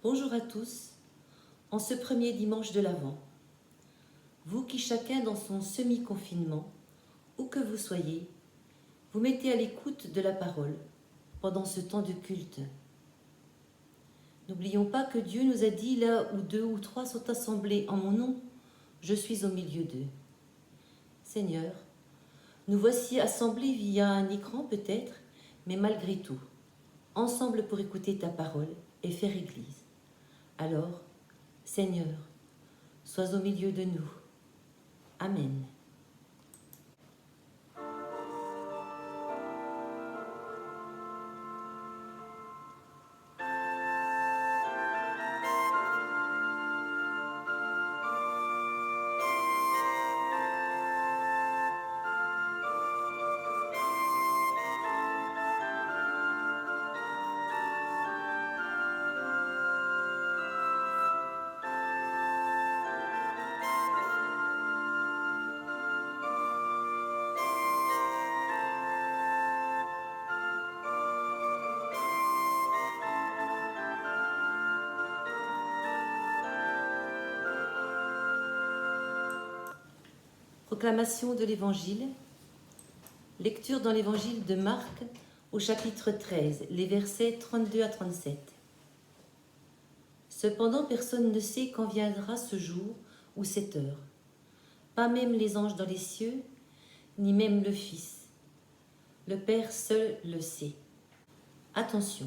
Bonjour à tous, en ce premier dimanche de l'Avent. Vous qui chacun dans son semi-confinement, où que vous soyez, vous mettez à l'écoute de la parole pendant ce temps de culte. N'oublions pas que Dieu nous a dit là où 2 ou 3 sont assemblés en mon nom, je suis au milieu d'eux. Seigneur, nous voici assemblés via un écran peut-être, mais malgré tout, ensemble pour écouter ta parole et faire Église. Alors, Seigneur, sois au milieu de nous. Amen. Proclamation de l'Évangile. Lecture dans l'Évangile de Marc au chapitre 13, les versets 32 à 37. Cependant, personne ne sait quand viendra ce jour ou cette heure, pas même les anges dans les cieux, ni même le Fils. Le Père seul le sait. Attention,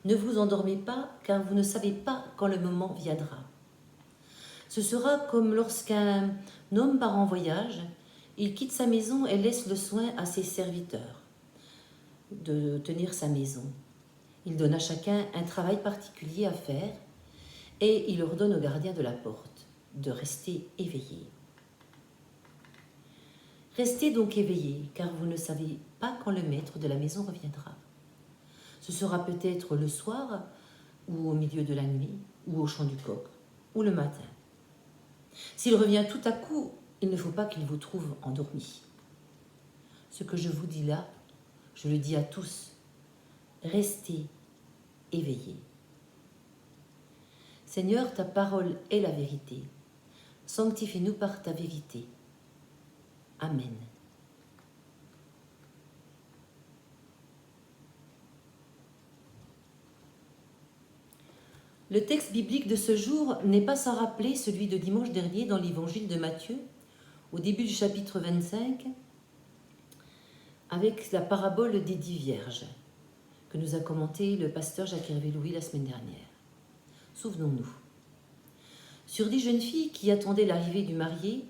ne vous endormez pas, car vous ne savez pas quand le moment viendra. Ce sera comme lorsqu'un homme part en voyage, il quitte sa maison et laisse le soin à ses serviteurs de tenir sa maison. Il donne à chacun un travail particulier à faire et il ordonne au gardien de la porte de rester éveillé. Restez donc éveillés, car vous ne savez pas quand le maître de la maison reviendra. Ce sera peut-être le soir, ou au milieu de la nuit, ou au chant du coq, ou le matin. S'il revient tout à coup, il ne faut pas qu'il vous trouve endormi. Ce que je vous dis là, je le dis à tous. Restez éveillés. Seigneur, ta parole est la vérité. Sanctifie-nous par ta vérité. Amen. Le texte biblique de ce jour n'est pas sans rappeler celui de dimanche dernier dans l'évangile de Matthieu, au début du chapitre 25, avec la parabole des 10 vierges, que nous a commenté le pasteur Jacques-Hervé Louis la semaine dernière. Souvenons-nous. Sur 10 jeunes filles qui attendaient l'arrivée du marié,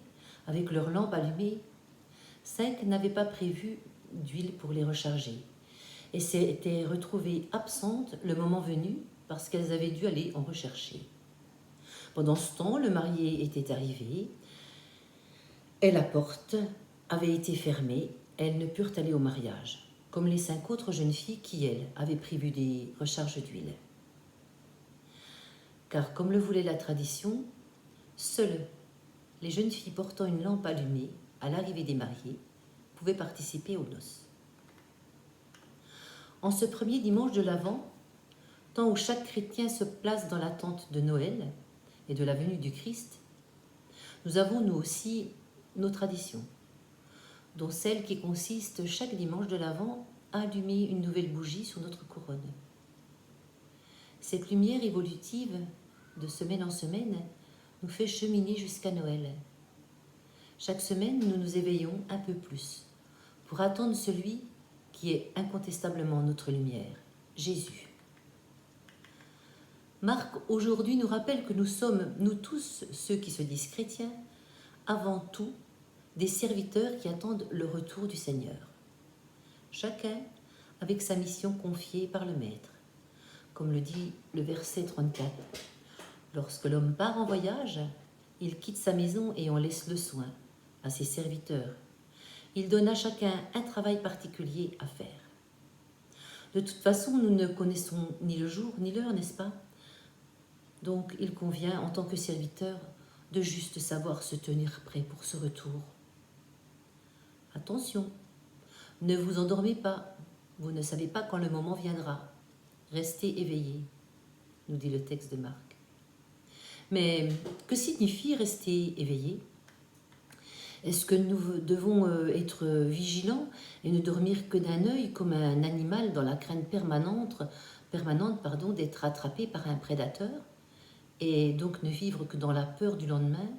avec leurs lampes allumées, 5 n'avaient pas prévu d'huile pour les recharger et s'étaient retrouvées absentes le moment venu parce qu'elles avaient dû aller en rechercher. Pendant ce temps, le marié était arrivé et la porte avait été fermée. Elles ne purent aller au mariage, comme les 5 autres jeunes filles qui, elles, avaient prévu des recharges d'huile. Car comme le voulait la tradition, seules les jeunes filles portant une lampe allumée à l'arrivée des mariés pouvaient participer aux noces. En ce premier dimanche de l'Avent, temps où chaque chrétien se place dans l'attente de Noël et de la venue du Christ, nous avons nous aussi nos traditions, dont celle qui consiste chaque dimanche de l'Avent à allumer une nouvelle bougie sur notre couronne. Cette lumière évolutive, de semaine en semaine, nous fait cheminer jusqu'à Noël. Chaque semaine, nous nous éveillons un peu plus pour attendre celui qui est incontestablement notre lumière, Jésus. Marc, aujourd'hui, nous rappelle que nous sommes, nous tous, ceux qui se disent chrétiens, avant tout, des serviteurs qui attendent le retour du Seigneur. Chacun avec sa mission confiée par le Maître. Comme le dit le verset 34. Lorsque l'homme part en voyage, il quitte sa maison et en laisse le soin à ses serviteurs. Il donne à chacun un travail particulier à faire. De toute façon, nous ne connaissons ni le jour ni l'heure, n'est-ce pas? Donc, il convient, en tant que serviteur, de juste savoir se tenir prêt pour ce retour. Attention, ne vous endormez pas, vous ne savez pas quand le moment viendra. Restez éveillés. nous dit le texte de Marc. Mais que signifie rester éveillé? Est-ce que nous devons être vigilants et ne dormir que d'un œil comme un animal dans la crainte permanente d'être attrapé par un prédateur et donc ne vivre que dans la peur du lendemain,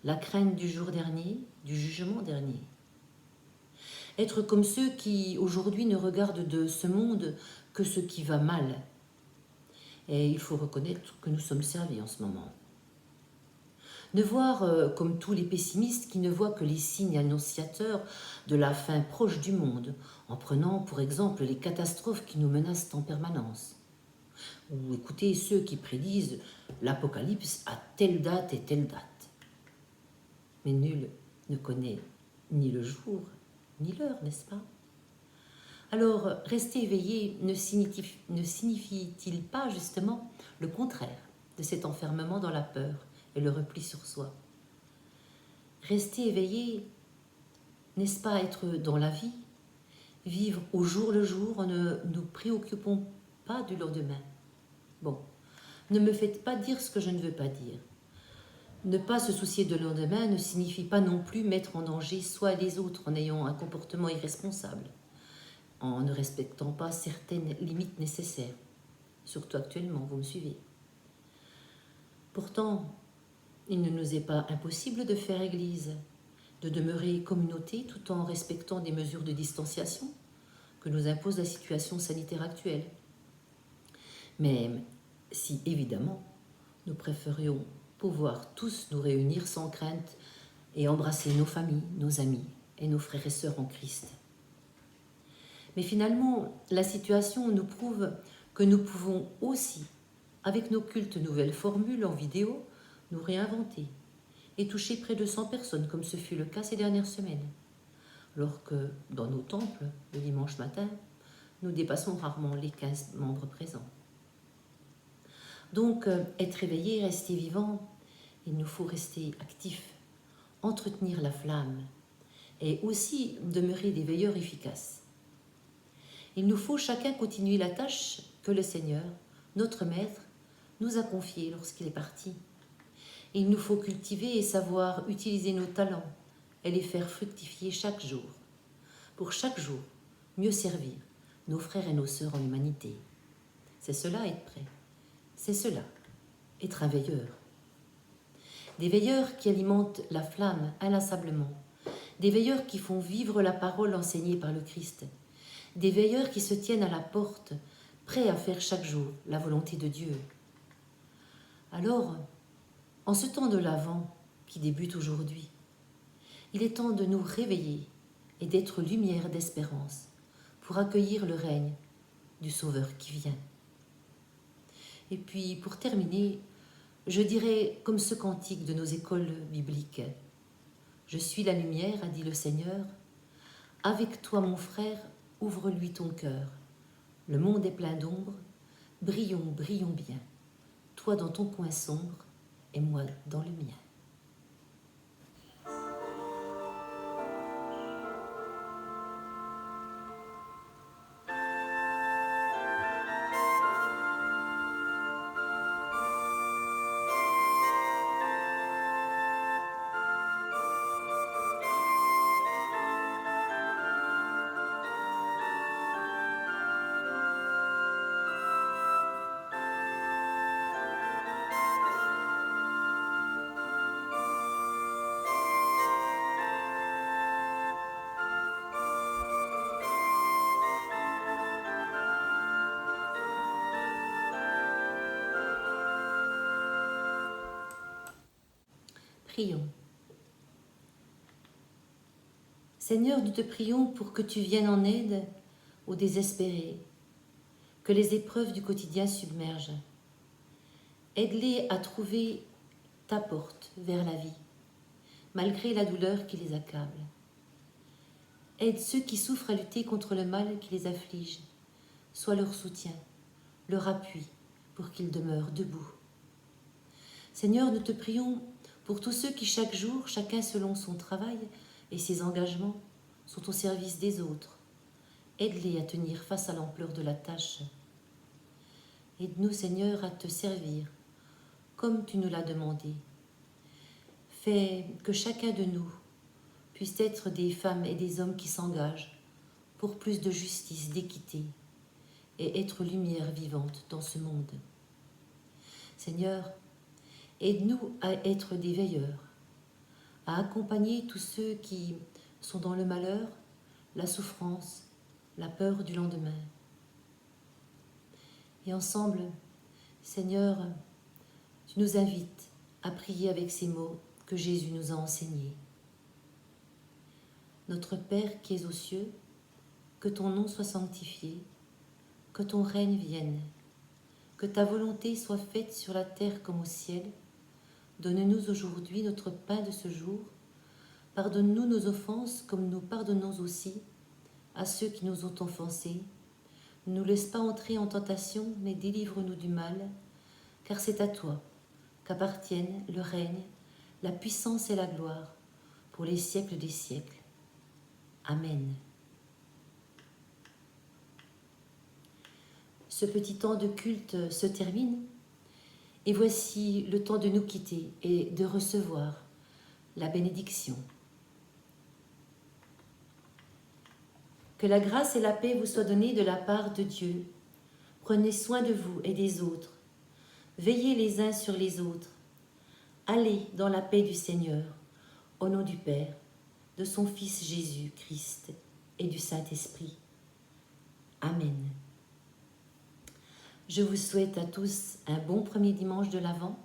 la crainte du jour dernier, du jugement dernier? Être comme ceux qui aujourd'hui ne regardent de ce monde que ce qui va mal. Et il faut reconnaître que nous sommes servis en ce moment. Ne voir comme tous les pessimistes qui ne voient que les signes annonciateurs de la fin proche du monde, en prenant pour exemple les catastrophes qui nous menacent en permanence. Ou écouter ceux qui prédisent l'apocalypse à telle date et telle date. Mais nul ne connaît ni le jour, ni l'heure, n'est-ce pas? Alors, rester éveillé ne signifie-t-il pas justement le contraire de cet enfermement dans la peur et le repli sur soi? Rester éveillé, n'est-ce pas être dans la vie, vivre au jour le jour en ne nous préoccupons pas du lendemain? Bon, ne me faites pas dire ce que je ne veux pas dire. Ne pas se soucier de lendemain ne signifie pas non plus mettre en danger soi et les autres en ayant un comportement irresponsable, en ne respectant pas certaines limites nécessaires. Surtout actuellement, vous me suivez. Pourtant, il ne nous est pas impossible de faire église, de demeurer communauté tout en respectant des mesures de distanciation que nous impose la situation sanitaire actuelle. Mais si évidemment, nous préférions pouvoir tous nous réunir sans crainte et embrasser nos familles, nos amis et nos frères et sœurs en Christ. Mais finalement, la situation nous prouve que nous pouvons aussi, avec nos cultes nouvelles formules en vidéo, nous réinventer et toucher près de 100 personnes comme ce fut le cas ces dernières semaines. Alors que dans nos temples, le dimanche matin, nous dépassons rarement les 15 membres présents. Donc, être éveillé, rester vivant, il nous faut rester actifs, entretenir la flamme et aussi demeurer des veilleurs efficaces. Il nous faut chacun continuer la tâche que le Seigneur, notre Maître, nous a confiée lorsqu'il est parti. Il nous faut cultiver et savoir utiliser nos talents et les faire fructifier chaque jour, pour chaque jour mieux servir nos frères et nos sœurs en humanité. C'est cela être prêt, c'est cela être un veilleur. Des veilleurs qui alimentent la flamme inlassablement, des veilleurs qui font vivre la parole enseignée par le Christ, des veilleurs qui se tiennent à la porte, prêts à faire chaque jour la volonté de Dieu. Alors, en ce temps de l'Avent qui débute aujourd'hui, il est temps de nous réveiller et d'être lumière d'espérance pour accueillir le règne du Sauveur qui vient. Et puis, pour terminer, je dirais comme ce cantique de nos écoles bibliques. Je suis la lumière, a dit le Seigneur. Avec toi, mon frère, ouvre-lui ton cœur. Le monde est plein d'ombre. Brillons, brillons bien. Toi dans ton coin sombre et moi dans le mien. Prions. Seigneur, nous te prions pour que tu viennes en aide aux désespérés, que les épreuves du quotidien submergent. Aide-les à trouver ta porte vers la vie, malgré la douleur qui les accable. Aide ceux qui souffrent à lutter contre le mal qui les afflige. Sois leur soutien, leur appui, pour qu'ils demeurent debout. Seigneur, nous te prions pour tous ceux qui chaque jour, chacun selon son travail et ses engagements, sont au service des autres. Aide-les à tenir face à l'ampleur de la tâche. Aide-nous, Seigneur, à te servir comme tu nous l'as demandé. Fais que chacun de nous puisse être des femmes et des hommes qui s'engagent pour plus de justice, d'équité et être lumière vivante dans ce monde. Seigneur, aide-nous à être des veilleurs, à accompagner tous ceux qui sont dans le malheur, la souffrance, la peur du lendemain. Et ensemble, Seigneur, tu nous invites à prier avec ces mots que Jésus nous a enseignés. Notre Père qui es aux cieux, que ton nom soit sanctifié, que ton règne vienne, que ta volonté soit faite sur la terre comme au ciel. Donne-nous aujourd'hui notre pain de ce jour. Pardonne-nous nos offenses comme nous pardonnons aussi à ceux qui nous ont offensés. Ne nous laisse pas entrer en tentation, mais délivre-nous du mal, car c'est à toi qu'appartiennent le règne, la puissance et la gloire, pour les siècles des siècles. Amen. Ce petit temps de culte se termine, et voici le temps de nous quitter et de recevoir la bénédiction. Que la grâce et la paix vous soient données de la part de Dieu. Prenez soin de vous et des autres. Veillez les uns sur les autres. Allez dans la paix du Seigneur, au nom du Père, de son Fils Jésus-Christ et du Saint-Esprit. Amen. Je vous souhaite à tous un bon premier dimanche de l'Avent,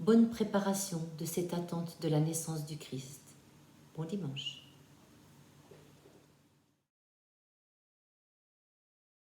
bonne préparation de cette attente de la naissance du Christ. Bon dimanche.